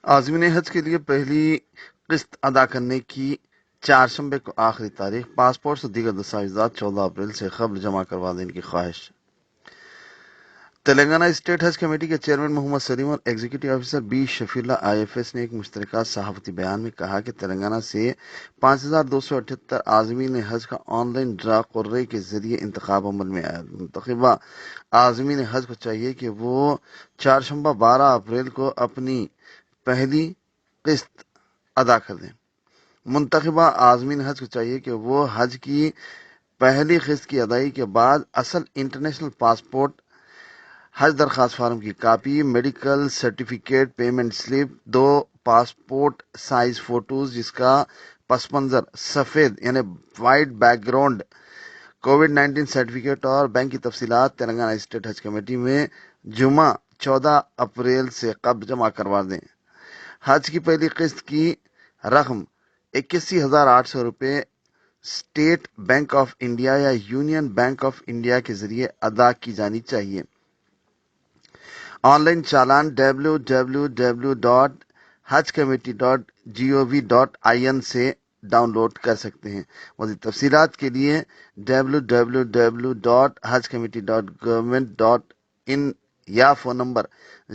عازمین حج کے لیے پہلی قسط ادا کرنے کی چہارشنبے کو آخری تاریخ۔ پاسپورٹ اور دیگر دستاویزات 14 اپریل سے قبل جمع کروا دینے کی خواہش۔ تلنگانہ اسٹیٹ حج کمیٹی کے چیئرمین محمد سلیم اور executive officer B Shafiullah IFS نے ایک مشترکہ صحافتی بیان میں کہا کہ تلنگانہ سے 5278 عازمین حج کا آن لائن ڈرا قرعے کے ذریعے انتخاب عمل میں آیا۔ منتخبہ عازمین حج کو چاہیے کہ وہ چہارشنبہ 12 اپریل کو اپنی پہلی قسط ادا کر دیں۔ منتخبہ عازمین حج کو چاہیے کہ وہ حج کی پہلی قسط کی ادائیگی کے بعد اصل انٹرنیشنل پاسپورٹ، حج درخواست فارم کی copy, medical certificate, payment slip, 2 passport size photos جس کا پس منظر سفید یعنی white back ground, COVID-19 certificate اور بینک کی تفصیلات تلنگانہ اسٹیٹ حج کمیٹی میں جمعہ 14 اپریل سے قبل جمع کروا دیں۔ حج کی پہلی قسط کی رقم 81,800 روپے اسٹیٹ بینک آف انڈیا یا یونین بینک آف انڈیا کے ذریعے ادا کی جانی چاہیے۔ آن لائن چالان www.hajcommittee.gov.in سے ڈاؤن لوڈ کر سکتے ہیں۔ مزید تفصیلات کے لیے www.hajcommittee.government.in یا فون نمبر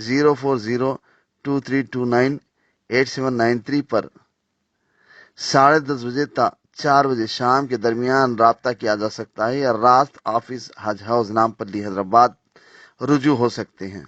04023298793 پر 10:30 بجے تا 4 بجے شام کے درمیان رابطہ کیا جا سکتا ہے یا راست آفس حج ہاؤس نامپلی حیدرآباد رجوع ہو سکتے ہیں۔